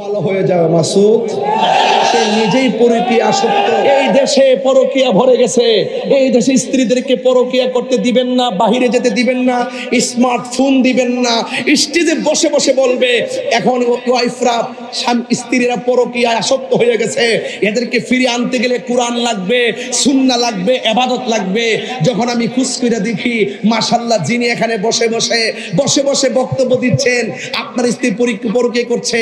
ভালো হয়ে যাবে মাসুদ। সে নিজেই পরকীয়া আসক্ত। এই দেশে পরকীয়া ভরে গেছে। এই দেশে স্ত্রীদেরকে পরকীয়া করতে দিবেন না, বাহিরে যেতে দিবেন না, স্মার্টফোন দিবেন না। স্টেজে বসে বসে বলবে এখন ওয়াইফরা স্ত্রীরা পরকীয়ায় আসক্ত হয়ে গেছে, এদেরকে ফিরিয়ে আনতে গেলে কোরআন লাগবে, সুন্নাহ লাগবে, ইবাদত লাগবে। যখন আমি খুশ করে দেখি মাশাআল্লাহ যিনি এখানে বসে বসে বক্তব্য দিচ্ছেন আপনার স্ত্রী পরকীয়া করছে,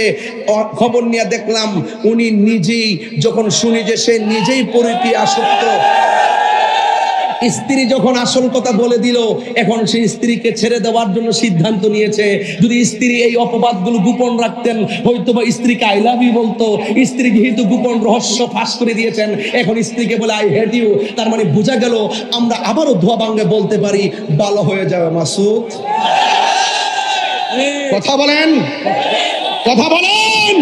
খবর নিয়ে দেখলাম উনি নিজেই, যখন শুনি যে সে নিজেই পরকীয়া আসক্ত, স্ত্রী যখন আসল কথা বলে দিল, এখন সেই স্ত্রীকে ছেড়ে দেওয়ার জন্য সিদ্ধান্ত নিয়েছে। যদি স্ত্রী এই অপবাদগুলো গোপন রাখতেন, হয়তো বা স্ত্রীকে আই লাভ ইউ বলতো। স্ত্রী যেহেতু গোপন রহস্য ফাঁস করে দিয়েছেন, এখন স্ত্রীকে বলে আই হেট ইউ। তার মানে বোঝা গেল আমরা আবারও ধোয়া ভাঙে বলতে পারি ভালো হয়ে যাবে মাসুদ। কথা বলেন, কথা বলেন।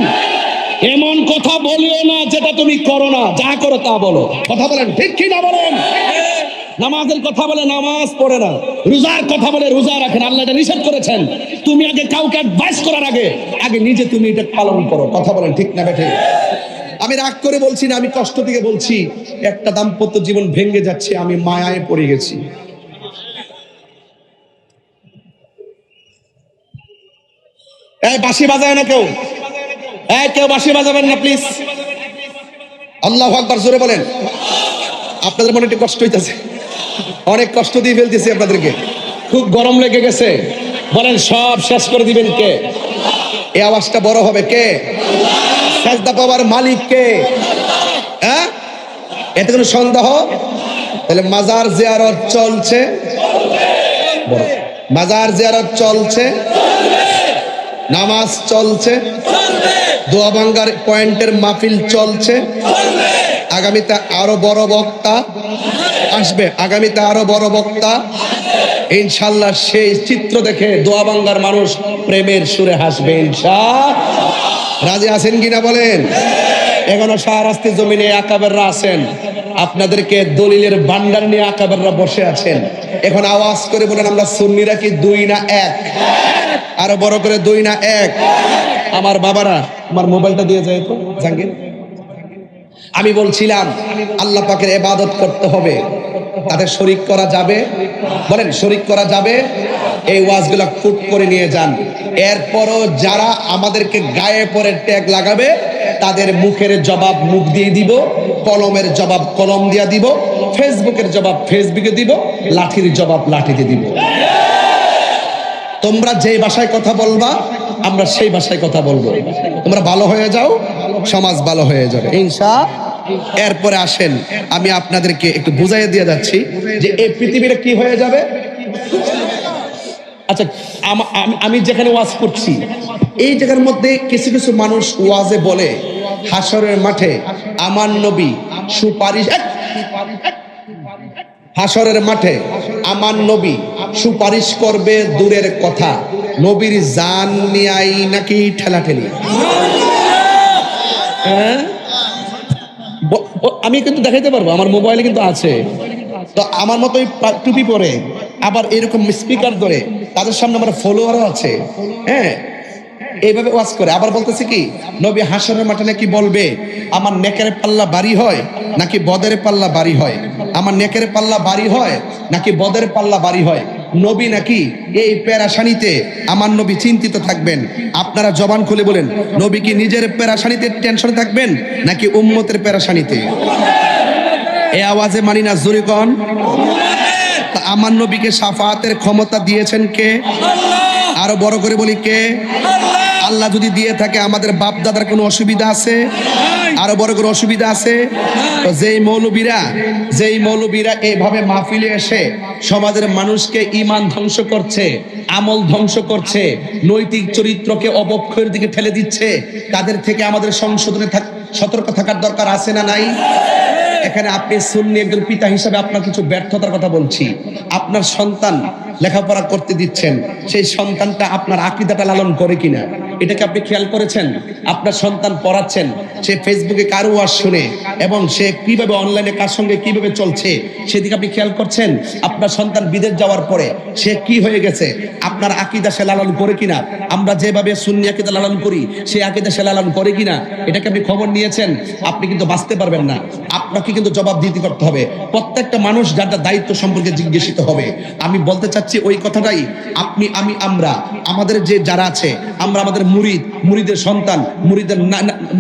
এমন কথা বলিও না যেটা তুমি করো না, যা করো তা বলো। কথা বলেন, ঠিক কি না বলেন? নামাজের কথা বলে নামাজ পড়ে না, রোজার কথা বলে রোজা রাখেন। আল্লাহ এটা নিষেধ করেছেন। তুমি আগে কাউকে অ্যাডভাইস করার আগে নিজে তুমি এটা পালন করো। কথা বলেন, ঠিক না বেঠিক? আমি রাগ করে বলছি না, আমি কষ্ট থেকে বলছি। একটা দাম্পত্য জীবন ভেঙে যাচ্ছে, আমি মায়ায় পড়ে গেছি। এই বাঁশি বাজায় না কেউ, কেউ বাঁশি বাজাবেন না প্লিজ। আল্লাহু আকবার জোরে বলেন। আপনাদের মনে একটু কষ্ট হইতেছে, অনেক কষ্ট দিয়ে ফেলতেছি আপনাদেরকে। খুব গরম লেগে গেছে, বলেন সব শেষ করে দিবেন কে? এই আওয়াজটা বড় হবে কে? সাজদা পাওয়ার মালিক কে? হ্যাঁ, এতে কোনো সন্দেহ? তাহলে মাজার জিয়ারত চলছে, মাজার জিয়ারত চলছে, নামাজ চলছে, দোয়া ভাঙ্গার পয়েন্টের মাহফিল চলছে। আগামীতে আরো বড় বক্তা আসবে, আগামীতে আরো বড় বক্তা ইনশাআল্লাহ। সেই চিত্র দেখে দোয়া ভাঙ্গার মানুষ প্রেমের সুরে হাসবে ইনশাআল্লাহ। রাজি আছেন কিনা বলেন? এখনো শাহরাস্তি জমিনে আকাবেররা আছেন, আপনাদেরকে দলিলের ভান্ডার নিয়ে আকাবেররা বসে আছেন। এখন আওয়াজ করে বলেন আমরা সুন্নিরা কি দুই না এক? আরো বড় করে দুই না এক? আমার বাবারা, আমার মোবাইলটা দিয়ে যায় তো জাঙ্গির। আমি বলছিলাম আল্লাহ পাকের ইবাদত করতে হবে, তাদের শরীক করা যাবে? বলেন শরীক করা যাবে? এই ওয়াজগুলো ফুট করে নিয়ে যান। এরপরও যারা আমাদেরকে গায়ে পরে ট্যাগ লাগাবে তাদের মুখের জবাব মুখ দিয়ে দিব, কলমের জবাব কলম দিয়ে দিব, ফেসবুকের জবাব ফেসবুকে দিব, লাঠির জবাব লাঠিতে দিব। তোমরা যে ভাষায় কথা বলবা আমরা সেই ভাষায় কথা বলবো। তোমরা ভালো হয়ে যাও, সমাজ ভালো হয়ে যাবে ইনশাআল্লাহ। এরপরে আসেন আমি আপনাদেরকে একটু বুঝাইয়ে দিয়ে যাচ্ছি যে এই পৃথিবীটা কি হয়ে যাবে। আচ্ছা, আমি যেখানে ওয়াজ করছি এই জায়গার মধ্যে কিছু কিছু মানুষ ওয়াজে বলে হাসরের মাঠে আমার নবী সুপারিশ, হাসরের মাঠে আমার নবী সুপারিশ করবে দূরের কথা, নবীর জান নিয়াই নাকি ঠেলাঠেলি। আমি কিন্তু দেখাইতে পারবো, আমার মোবাইলে কিন্তু আছে। তো আমার মতোই টুপি পরে আবার এরকম স্পিকার ধরে তাদের সামনে আমার ফলোয়ারও আছে, হ্যাঁ, এইভাবে ওয়াজ করে আবার বলতেছে কি নবী হাসরের মাঠে নাকি বলবে আমার নেকের পাল্লা ভারী হয় নাকি বদের পাল্লা ভারী হয়, আমার নেকের পাল্লা ভারী হয় নাকি বদের পাল্লা ভারী হয়। নবী নাকি এই পেরেশানিতে আমার নবী চিন্তিত থাকবেন। আপনারা জবান খুলে বলেন নবী কি নিজের পেরেশানিতে টেনশনে থাকবেন নাকি উম্মতের পেরেশানিতে? এই আওয়াজে মানি না জোরে কোন। আমার নবীকে শাফাআতের ক্ষমতা দিয়েছেন কে? আরো বড় করে বলি কে? আল্লাহ যদি দিয়ে থাকে আমাদের বাপ দাদার কোনো অসুবিধা আছে? আরো বড় করে অসুবিধা আছে? তো যেই মৌলবীরা এইভাবে মাহফিলে এসে সমাজের মানুষকে ঈমান ধ্বংস করছে, আমল ধ্বংস করছে, নৈতিক চরিত্রকে অবক্ষয়ের দিকে ঠেলে দিচ্ছে, তাদের থেকে আমাদের সংশোধনে সতর্ক থাকার দরকার আছে না নাই? এখানে আপনি সুন্নি একজন পিতা হিসেবে আপনার কিছু ব্যর্থতার কথা বলছি। আপনার সন্তান লেখাপড়া করতে দিচ্ছেন, সেই সন্তানটা আপনার আকীদাটা লালন করে কিনা এটাকে আপনি খেয়াল করেছেন? আপনার সন্তান পড়াচ্ছেন, সে ফেসবুকে কারো ওয়াজ শুনে এবং সে কিভাবে অনলাইনে কার সঙ্গে কিভাবে চলছে সেদিকে আপনি খেয়াল করছেন? আপনার সন্তান বিদেশ যাওয়ার পরে সে কি হয়ে গেছে, আপনার আকীদা সে লালন করে কিনা? আমরা যেভাবে সুন্নি আকীদা লালন করি সেই আকীদা সে লালন করে কিনা এটাকে আপনি খবর নিয়েছেন? আপনি কিন্তু বাঁচতে পারবেন না, আপনাকে কিন্তু জবাব দিতে করতে হবে। প্রত্যেকটা মানুষ যার যার দায়িত্ব সম্পর্কে জিজ্ঞাসিত হবে। আমি বলতে চাচ্ছি ওই কথাটাই, আপনি আমি আমরা আমাদের যে যারা আছে, আমরা আমাদের মুরিদের সন্তান,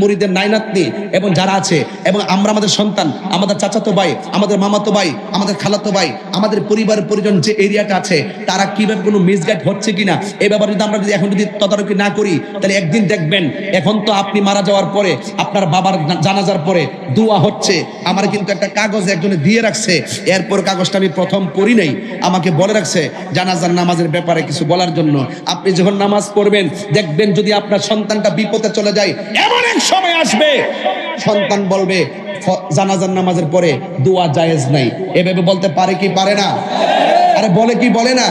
মুরিদের নাইনাতনি এবং যারা আছে, এবং আমরা আমাদের সন্তান, আমাদের চাচাতো ভাই, আমাদের মামাতো ভাই, আমাদের খালাতো ভাই, আমাদের পরিবারের পরিজন যে এরিয়াটা আছে তারা কিভাবে কোনো মিসগাইড হচ্ছে কিনা এই ব্যাপারে যদি আমরা এখন যদি তদারকি না করি তাহলে একদিন দেখবেন, এখন তো আপনি মারা যাওয়ার পরে আপনার বাবার জানাজার পরে দোয়া হচ্ছে। আমার কিন্তু একটা কাগজ একজনে দিয়ে রাখছে, এরপর কাগজটা আমি প্রথম পড়ি নাই, আমাকে বলে রাখছে জানাজার নামাজের ব্যাপারে কিছু বলার জন্য। আপনি যখন নামাজ পড়বেন দেখবেন যদি আপনার সন্তানটা বিপদে চলে যায়, এমন এক সময় আসবে সন্তান বলবে জানাজার নামাজের পরে দোয়া জায়েজ নাই। এভাবে বলতে পারে কি পারে না? আরে বলে কি বলে না?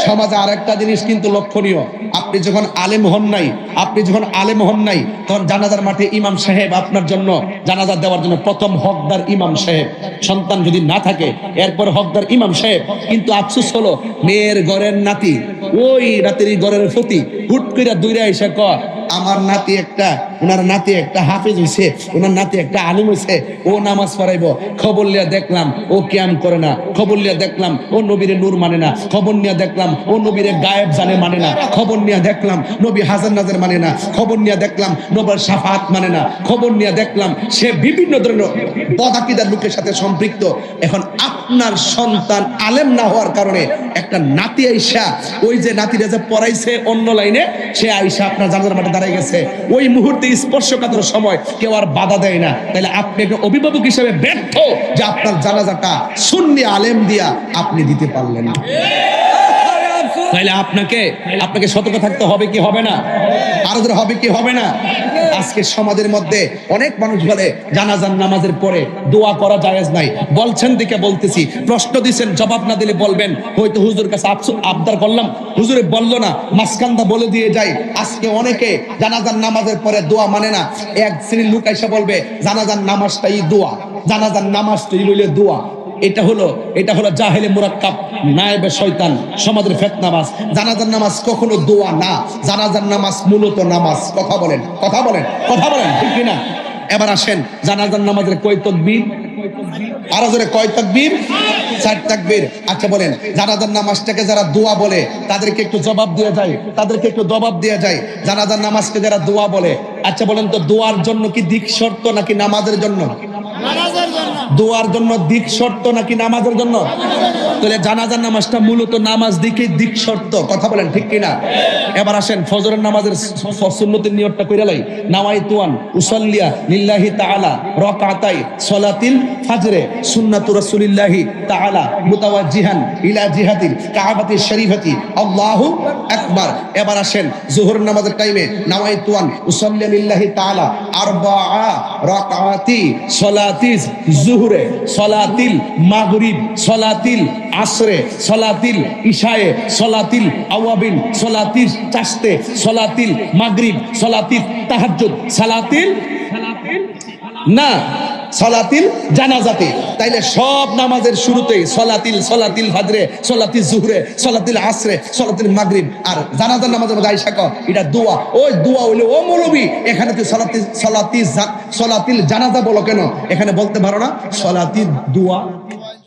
সমাজে আরেকটা জিনিস কিন্তু লক্ষণীয়, আপনি যখন আলেম হন নাই তখন জানাজার মাঠে ইমাম সাহেব আপনার জন্য জানাজা দেওয়ার জন্য প্রথম হকদার ইমাম সাহেব। সন্তান যদি না থাকে এরপর হকদার ইমাম সাহেব। কিন্তু আফসোস হলো মেয়ের ঘরের নাতি, ওই রাতের ঘরের ফতি হুট করে দূরে এসে কয় আমার নাতি একটা, ওনার নাতি একটা হাফেজ হইছে, ওনার নাতি একটা আলিম হইছে, ও নামাজ পড়াইবো। খবর লিয়া দেখলাম ও কিয়াম করে না, খবর লিয়া দেখলাম ও নবীরে নূর মানে না, খবর নিয়ে দেখলাম ও নবীরে গায়েব জানে মানে না, খবর নিয়ে দেখলাম নবী হাজার নাজার মানে না, খবর নিয়ে দেখলাম নবীর শাফাত মানে না, খবর নিয়ে দেখলাম সে বিভিন্ন ধরনের বদাকিদার লোকের সাথে সম্পৃক্ত। এখন আপনার সন্তান আলেম না হওয়ার কারণে একটা নাতি আইসা, ওই যে নাতিরা যে পড়াইছে অন্য লাইনে, সে আইসা আপনার জানাজার মাঠে দাঁড়ায় গেছে। ওই মুহূর্তে স্পর্শকাতর সময় কেউ আর বাধা দেয় না। তাহলে আপনি একটা অভিভাবক হিসেবে ব্যর্থ যে আপনার জানাজাটা সুন্নি আলেম দিয়া আপনি দিতে পারলেন না। তাহলে আপনাকে সতর্ক থাকতে হবে কি হবে না? আরো হবে কি হবে না? আজকে সমাজের মধ্যে অনেক মানুষ বলে জানাজার নামাজের পরে দোয়া করা জায়েজ নাই। বলছেন দিকে বলতেছি, প্রশ্ন দিচ্ছেন জবাব না দিলে বলবেন হয়তো হুজুর কাছে আবদার করলাম, হুজুরে বললো না, মাসকান্দা বলে দিয়ে যাই। আজকে অনেকে জানাজার নামাজের পরে দোয়া মানে না। এক শ্রেণীর লোক এসে বলবে জানাজার নামাজটাই দোয়া, জানাজার নামাজটাই লইলে দোয়া। এটা হলো জাহেলে মুরাক্কাব, নায়েবে শয়তান, সমাজের ফিতনাবাজ। জানাজার নামাজ কখনো দোয়া না, জানাজার নামাজ মূলত নামাজ। কথা বলেন ঠিক কি না? এবার আসেন জানাজার নামাজের কয় তাকবীর? আরো জোরে কয় তাকবীর? 4 তাকবীর। আচ্ছা বলেন জানাজার নামাজটাকে যারা দোয়া বলে তাদেরকে একটু জবাব দিয়ে যায়, জানাজার নামাজকে যারা দোয়া বলে, আচ্ছা বলেন তো দোয়ার জন্য কি দিক শর্ত নাকি নামাজের জন্য? দোয়ার জন্য দিক শর্ত নাকি নামাজের জন্য? তাহলে জানাজার নামাজটা মূলত নামাজ দিক শর্ত। কথা বলেন ঠিক কিনা? এবার আসেন ফজরের নামাজের সুন্নতের নিয়তটা কইরা লাই। নাওয়াইতু আন উসাল্লিয়া লিল্লাহি তাআলা রাকাতাই সালাতিল ফাজরে সুন্নাতু রাসূলিল্লাহি তাআলা মুতাওয়াজ্জিহান ইলা জিহাতিল কাবাতিশ শরীফাতি আল্লাহু আকবার। এবার আসেন যোহরের নামাজের টাইমে নাওয়াইতু আন উসাল্লিয়া লিল্লাহি তাআলা আরবাআ রাকাতি সালাতিজ জুহরে সালাতিল মাগরিব সালাতিল আসরে সালাতিল ইশায়ে সালাতিল আওয়াবিন সালাতিল চাশতে সালাতিল মাগরিব সালাতিল তাহাজ্জুদ সালাতিল না সালাতিল জানাজাতে। তাইলে সব নামাজের শুরুতেই সালাতিল ফাজরে, সালাতিল জুহরে, সালাতিল আসরে, সালাতিল মাগরিব। আর জানাজার নামাজের মধ্যে আয়েশা কয় এটা দোয়া। ওই দোয়া হইলে ও মৌলবী এখানে তো সালাতিল জানাজা বলো কেন? এখানে বলতে পারো না সালাতিল দোয়া?